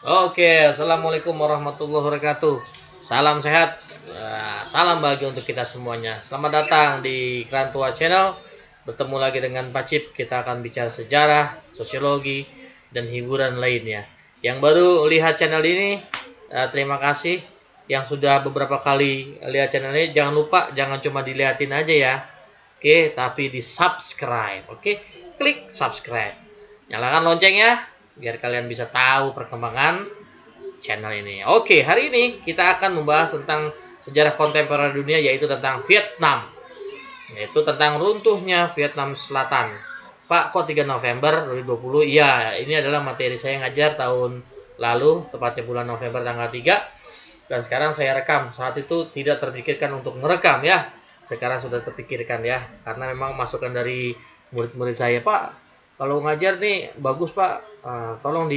Oke, assalamualaikum warahmatullahi wabarakatuh. Salam sehat, salam bahagia untuk kita semuanya. Selamat datang di Krantua Channel. Bertemu lagi dengan Pak Cip. Kita akan bicara sejarah, sosiologi, dan hiburan lainnya. Yang baru lihat channel ini, terima kasih. Yang sudah beberapa kali lihat channel ini, jangan lupa, jangan cuma dilihatin aja ya. Oke, tapi di subscribe. Oke, klik subscribe. Nyalakan loncengnya biar kalian bisa tahu perkembangan channel ini. Oke, hari ini kita akan membahas tentang sejarah kontemporer dunia, yaitu tentang Vietnam. Yaitu tentang runtuhnya Vietnam Selatan. Pak, kok 3 November 2020? Iya, ini adalah materi saya ngajar tahun lalu, tepatnya bulan November tanggal 3. Dan sekarang saya rekam. Saat itu tidak terpikirkan untuk merekam ya. Sekarang sudah terpikirkan ya. Karena memang masukan dari murid-murid saya, Pak, kalau ngajar nih bagus Pak, tolong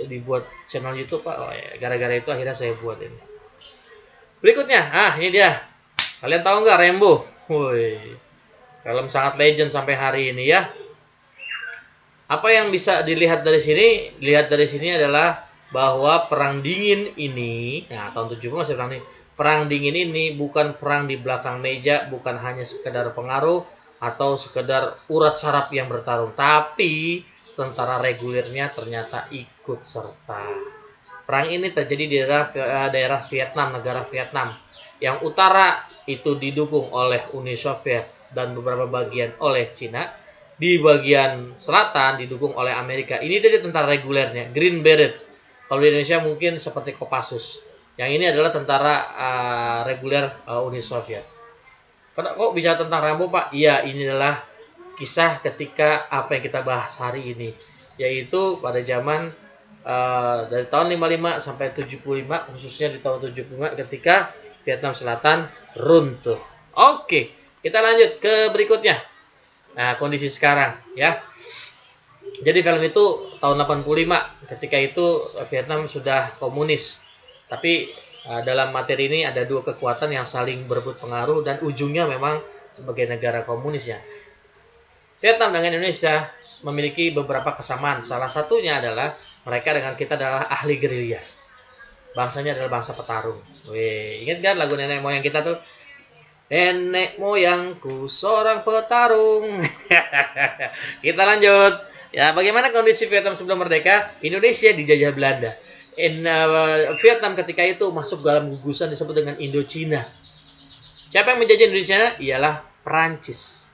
dibuat channel YouTube Pak. Oh, ya. Gara-gara itu akhirnya saya buat ini. Berikutnya, ini dia. Kalian tahu nggak Rambo? Woi, film sangat legend sampai hari ini ya. Apa yang bisa dilihat dari sini? Dilihat dari sini adalah bahwa perang dingin ini, tahun 70 masih perang dingin. Perang dingin ini bukan perang di belakang meja, bukan hanya sekedar pengaruh atau sekedar urat saraf yang bertarung, tapi tentara regulernya ternyata ikut serta. Perang ini terjadi di daerah Vietnam, negara Vietnam. Yang utara itu didukung oleh Uni Soviet dan beberapa bagian oleh Cina. Di bagian selatan didukung oleh Amerika. Ini dari tentara regulernya, Green Beret. Kalau di Indonesia mungkin seperti Kopassus. Yang ini adalah tentara reguler Uni Soviet. Kok bisa tentang Rambo, Pak? Iya, ini adalah kisah ketika apa yang kita bahas hari ini, yaitu pada zaman dari tahun 55 sampai 75, khususnya di tahun 75 ketika Vietnam Selatan runtuh. Oke, kita lanjut ke berikutnya. Nah, kondisi sekarang ya. Jadi film itu tahun 85, ketika itu Vietnam sudah komunis. Tapi dalam materi ini ada dua kekuatan yang saling berebut pengaruh dan ujungnya memang sebagai negara komunis ya. Vietnam dengan Indonesia memiliki beberapa kesamaan. Salah satunya adalah mereka dengan kita adalah ahli gerilya. Bangsanya adalah bangsa petarung. Wih, ingat kan lagu nenek moyang kita tuh? Nenek moyangku seorang petarung. Kita lanjut. Ya, bagaimana kondisi Vietnam sebelum merdeka? Indonesia dijajah Belanda. Vietnam ketika itu masuk dalam gugusan disebut dengan Indochina. Siapa yang menjajah Indonesia? Ialah Perancis.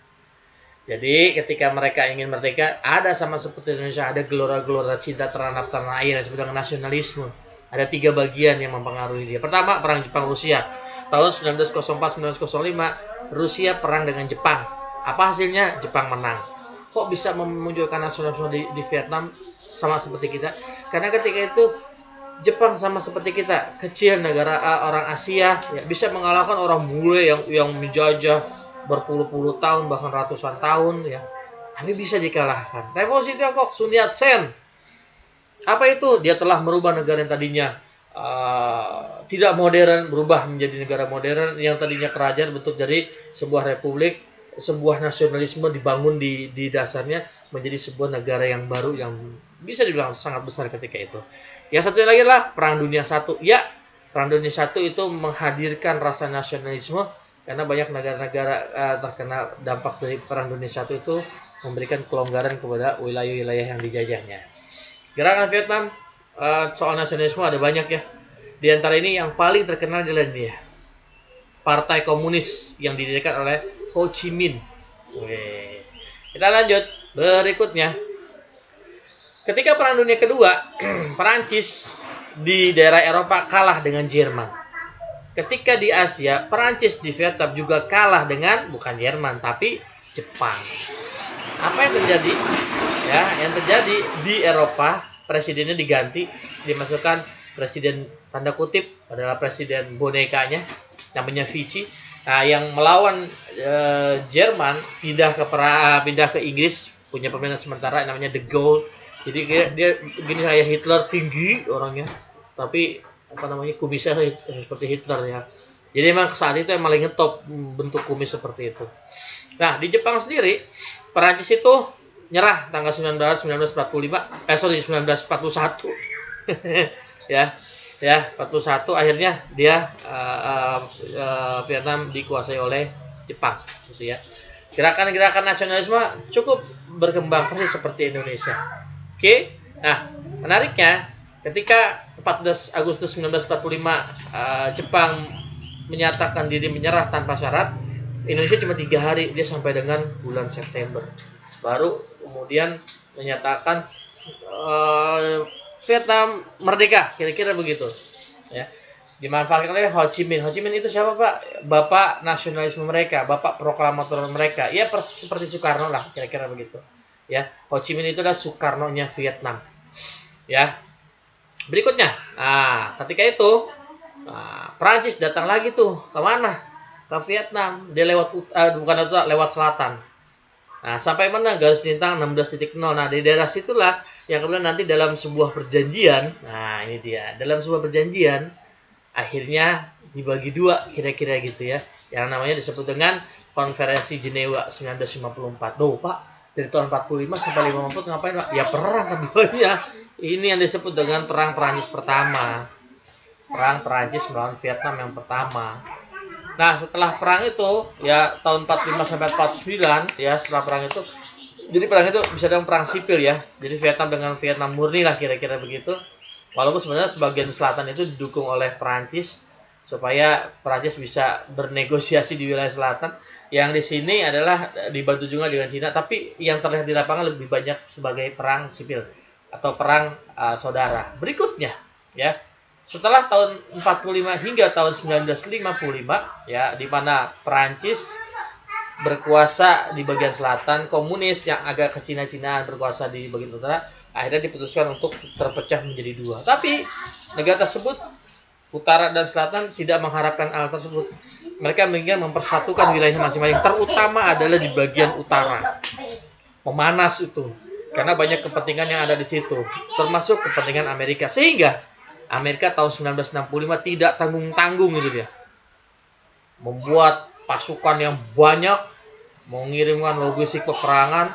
Jadi ketika mereka ingin merdeka, ada sama seperti Indonesia, ada gelora-gelora cinta terhadap tanah air yang disebut dengan nasionalisme. Ada 3 bagian yang mempengaruhi dia. Pertama, perang Jepang-Rusia. Tahun 1904-1905, Rusia perang dengan Jepang. Apa hasilnya? Jepang menang. Kok bisa memunculkan nasionalisme di Vietnam sama seperti kita? Karena ketika itu Jepang sama seperti kita, kecil negara orang Asia, ya, bisa mengalahkan orang bule yang menjajah berpuluh-puluh tahun bahkan ratusan tahun ya. Tapi bisa dikalahkan. Revolusi Tiongkok, Sun Yat-sen. Apa itu? Dia telah merubah negara yang tadinya tidak modern berubah menjadi negara modern, yang tadinya kerajaan bentuk dari sebuah republik, sebuah nasionalisme dibangun di dasarnya menjadi sebuah negara yang baru yang bisa dibilang sangat besar ketika itu. Yang satunya lagi adalah Perang Dunia I. Ya, Perang Dunia I itu menghadirkan rasa nasionalisme karena banyak negara-negara terkena dampak dari Perang Dunia I itu memberikan kelonggaran kepada wilayah-wilayah yang dijajahnya. Gerakan Vietnam soal nasionalisme ada banyak ya. Di antara ini yang paling terkenal adalah dia, Partai Komunis yang didirikan oleh Ho Chi Minh. Wih. Kita lanjut berikutnya. Ketika Perang Dunia Kedua, Perancis di daerah Eropa kalah dengan Jerman. Ketika di Asia, Perancis di Vietnam juga kalah dengan bukan Jerman tapi Jepang. Apa yang terjadi? Ya, yang terjadi di Eropa, presidennya diganti, dimasukkan presiden tanda kutip adalah presiden bonekanya, namanya Vichy. Nah, yang melawan Jerman pindah ke Inggris, punya pemerintahan sementara namanya De Gaulle. Jadi dia gini kayak Hitler, tinggi orangnya, tapi kumisnya seperti Hitler ya. Jadi memang saat itu yang paling ngetop bentuk kumis seperti itu. Nah, di Jepang sendiri, Perancis itu nyerah tanggal 1945, 1941. ya. Ya, 41 akhirnya dia Vietnam dikuasai oleh Jepang gitu ya. Gerakan-gerakan nasionalisme cukup berkembang persis seperti Indonesia. Oke. Nah, menariknya ketika 14 Agustus 1945 Jepang menyatakan diri menyerah tanpa syarat, Indonesia cuma 3 hari, dia sampai dengan bulan September baru kemudian menyatakan Vietnam merdeka, kira-kira begitu ya. Dimanfaatkan oleh Ho Chi Minh. Ho Chi Minh itu siapa, Pak? Bapak nasionalisme mereka, bapak proklamator mereka. Ya seperti Soekarno lah, kira-kira begitu. Ya, Ho Chi Minh itu adalah Soekarno-nya Vietnam. Ya. Berikutnya, ketika itu Prancis datang lagi tuh ke mana? Ke Vietnam. Dia lewat selatan. Nah, sampai mana garis lintang 16.0. Nah, di daerah situlah yang kemudian nanti dalam sebuah perjanjian, nah ini dia, dalam sebuah perjanjian akhirnya dibagi dua kira-kira gitu ya. Yang namanya disebut dengan Konferensi Jenewa 1954. Tuh, Pak, dari tahun 45 sampai 54 ngapain, Pak? Ya perang keduanya. Ini yang disebut dengan Perang Perancis pertama. Perang Perancis melawan Vietnam yang pertama. Nah, setelah perang itu, ya tahun 45 sampai 49, ya setelah perang itu, jadi perang itu bisa dengan perang sipil ya. Jadi Vietnam dengan Vietnam murni lah kira-kira begitu. Walaupun sebenarnya sebagian selatan itu didukung oleh Perancis supaya Perancis bisa bernegosiasi di wilayah selatan. Yang di sini adalah dibantu juga dengan Cina, tapi yang terlihat di lapangan lebih banyak sebagai perang sipil atau perang saudara. Berikutnya, ya. Setelah tahun 45 hingga tahun 1955 ya, di mana Perancis berkuasa di bagian selatan, komunis yang agak ke Cina-Cinaan berkuasa di bagian utara, akhirnya diputuskan untuk terpecah menjadi dua. Tapi negara tersebut utara dan selatan tidak mengharapkan hal tersebut. Mereka ingin mempersatukan wilayahnya masing-masing, terutama adalah di bagian utara. Memanas itu karena banyak kepentingan yang ada di situ, termasuk kepentingan Amerika, sehingga Amerika tahun 1965 tidak tanggung-tanggung itu dia. Membuat pasukan yang banyak, mengirimkan logistik peperangan.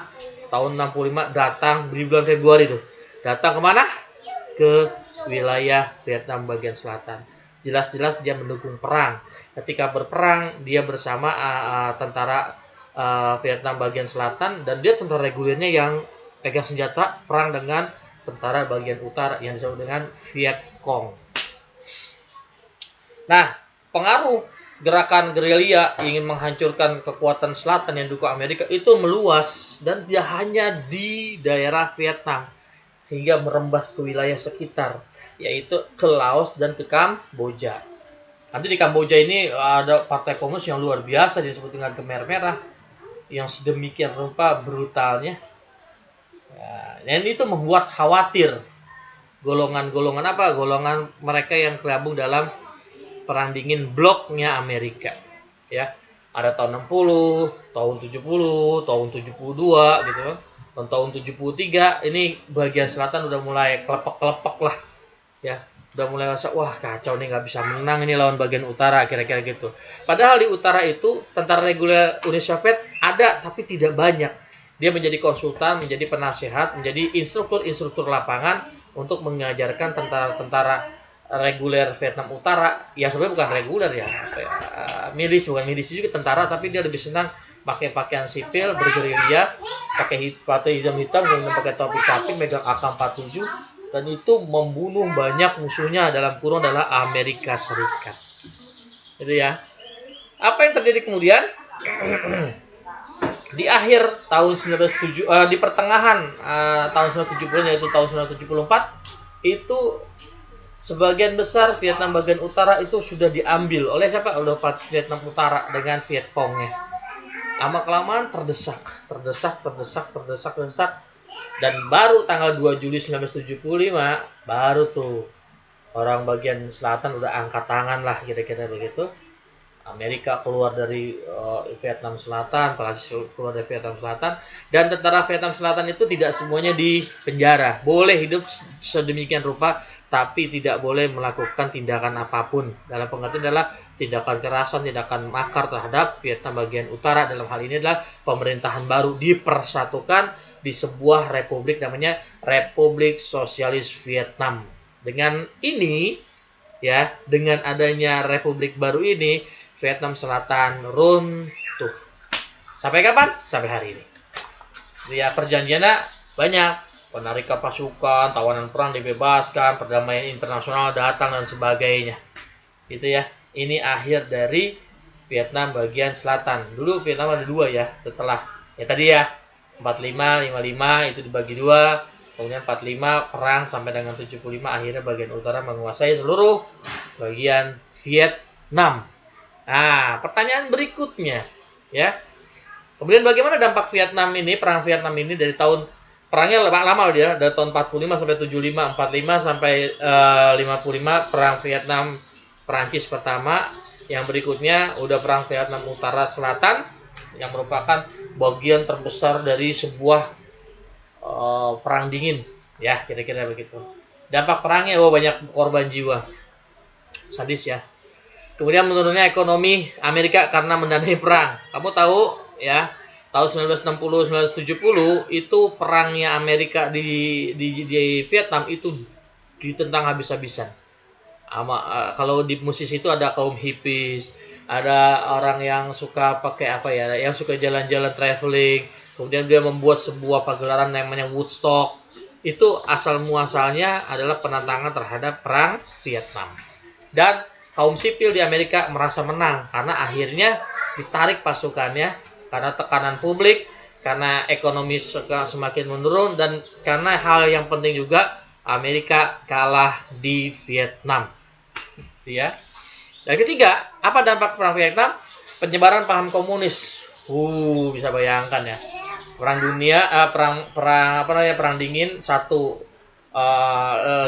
Tahun 65 datang di bulan Februari itu. Datang kemana? Ke wilayah Vietnam bagian selatan. Jelas-jelas dia mendukung perang. Ketika berperang, dia bersama tentara Vietnam bagian selatan, dan dia tentara regulernya yang pegang senjata perang dengan tentara bagian utara yang disebut dengan Viet Cong. Nah, pengaruh gerakan gerilya ingin menghancurkan kekuatan selatan yang didukung Amerika itu meluas dan tidak hanya di daerah Vietnam hingga merembas ke wilayah sekitar, yaitu ke Laos dan ke Kamboja. Nanti di Kamboja ini ada partai komunis yang luar biasa disebut dengan Khmer Merah yang sedemikian rupa brutalnya. Dan itu membuat khawatir golongan-golongan Golongan mereka yang tergabung dalam perang dingin bloknya Amerika. Ya, ada tahun 60, tahun 70, tahun 72 gitu. Dan tahun 73 ini bagian selatan udah mulai kelepek-kelepek lah. Ya, udah mulai rasa wah kacau nih, nggak bisa menang ini lawan bagian utara kira-kira gitu. Padahal di utara itu tentara reguler Uni Soviet ada tapi tidak banyak. Dia menjadi konsultan, menjadi penasehat, menjadi instruktur lapangan untuk mengajarkan tentara-tentara reguler Vietnam Utara. Ya sebenarnya bukan reguler ya, milis, bukan milis juga tentara, tapi dia lebih senang pakai pakaian sipil, bergerilya, pakai hitam-hitam, kemudian pakai topi caping, megang AK-47, dan itu membunuh banyak musuhnya, dalam kurung adalah Amerika Serikat. Itu ya. Apa yang terjadi kemudian? Di akhir tahun 1970, di pertengahan tahun 1970, yaitu tahun 1974, itu sebagian besar Vietnam bagian utara itu sudah diambil oleh siapa? Oleh Vietnam Utara dengan Viet Congnya. Lama-kelamaan terdesak, dan baru tanggal 2 Juli 1975 baru tuh orang bagian selatan udah angkat tangan lah kira-kira begitu. Amerika keluar dari Vietnam Selatan, Prancis keluar dari Vietnam Selatan, dan tentara Vietnam Selatan itu tidak semuanya di penjara. Boleh hidup sedemikian rupa, tapi tidak boleh melakukan tindakan apapun. Dalam pengertian adalah tindakan kekerasan, tindakan makar terhadap Vietnam bagian utara. Dalam hal ini adalah pemerintahan baru dipersatukan di sebuah republik namanya Republik Sosialis Vietnam. Dengan ini ya, dengan adanya republik baru ini, Vietnam Selatan runtuh. Sampai kapan? Sampai hari ini. Ya, perjanjiannya banyak. Penarikan pasukan, tawanan perang dibebaskan, perdamaian internasional datang dan sebagainya. Gitu ya. Ini akhir dari Vietnam bagian selatan. Dulu Vietnam ada dua ya, setelah ya tadi ya 45, 55 itu dibagi dua. Kemudian 45 perang sampai dengan 75, akhirnya bagian utara menguasai seluruh bagian Vietnam. Nah, pertanyaan berikutnya ya. Kemudian bagaimana dampak Vietnam ini, perang Vietnam ini dari tahun perangnya lama dia, dari tahun 45 sampai 75, 45 sampai 55 perang Vietnam Perancis pertama. Yang berikutnya udah perang Vietnam Utara Selatan yang merupakan bagian terbesar dari sebuah perang dingin ya, kira-kira begitu. Dampak perangnya banyak korban jiwa, sadis ya. Kemudian menurunnya ekonomi Amerika karena mendanai perang. Kamu tahu ya, tahun 1960 1970 itu perangnya Amerika di Vietnam itu ditentang habis-habisan. Kalau di musisi itu ada kaum hippies, ada orang yang suka pakai apa ya, yang suka jalan-jalan traveling. Kemudian dia membuat sebuah pagelaran namanya Woodstock. Itu asal muasalnya adalah penentangan terhadap perang Vietnam. Dan kaum sipil di Amerika merasa menang karena akhirnya ditarik pasukannya karena tekanan publik, karena ekonomi semakin menurun, dan karena hal yang penting juga Amerika kalah di Vietnam. Ya. Dan ketiga, apa dampak perang Vietnam? Penyebaran paham komunis. Bisa bayangkan ya. Perang dunia, perang dingin, satu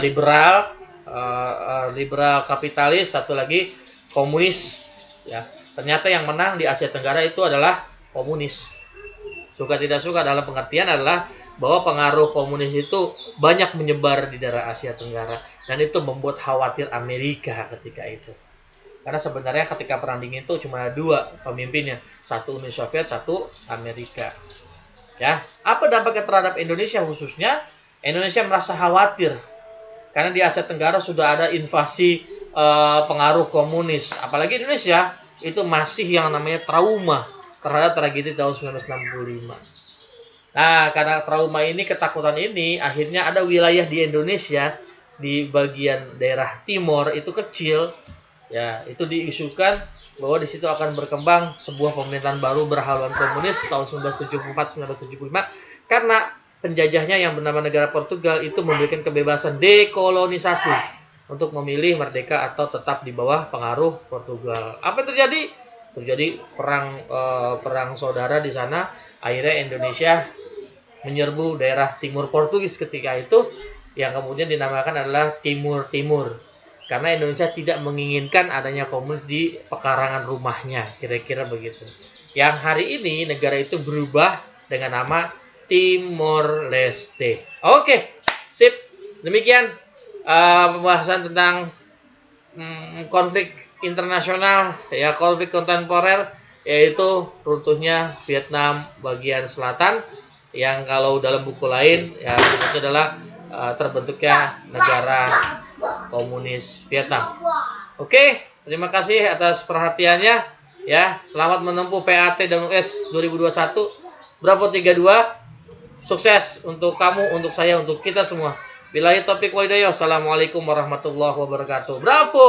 liberal kapitalis, satu lagi komunis. Ya, ternyata yang menang di Asia Tenggara itu adalah komunis. Suka tidak suka dalam pengertian adalah bahwa pengaruh komunis itu banyak menyebar di daerah Asia Tenggara, dan itu membuat khawatir Amerika ketika itu. Karena sebenarnya ketika perang dingin itu cuma ada dua pemimpinnya, satu Uni Soviet, satu Amerika. Ya, apa dampaknya terhadap Indonesia khususnya? Indonesia merasa khawatir karena di Asia Tenggara sudah ada invasi pengaruh komunis. Apalagi Indonesia itu masih yang namanya trauma terhadap tragedi tahun 1965. Nah, karena trauma ini, ketakutan ini, akhirnya ada wilayah di Indonesia di bagian daerah timur itu kecil, ya, itu diisukan bahwa di situ akan berkembang sebuah pemerintahan baru berhaluan komunis tahun 1974-1975 karena penjajahnya yang bernama negara Portugal itu memberikan kebebasan dekolonisasi untuk memilih merdeka atau tetap di bawah pengaruh Portugal. Apa yang terjadi? Terjadi perang saudara di sana. Akhirnya Indonesia menyerbu daerah timur Portugis ketika itu, yang kemudian dinamakan adalah Timur Timur. Karena Indonesia tidak menginginkan adanya komunis di pekarangan rumahnya, kira-kira begitu. Yang hari ini negara itu berubah dengan nama Timor Leste. Oke, sip. Demikian pembahasan tentang konflik internasional, ya, konflik kontemporer, yaitu runtuhnya Vietnam bagian selatan, yang kalau dalam buku lain ya itu adalah terbentuknya negara komunis Vietnam. Oke, terima kasih atas perhatiannya ya. Selamat menempuh PAT dan US 2021 Bravo 32. Sukses untuk kamu, untuk saya, untuk kita semua. Billahi taufiq wal hidayah. Assalamualaikum warahmatullahi wabarakatuh. Bravo.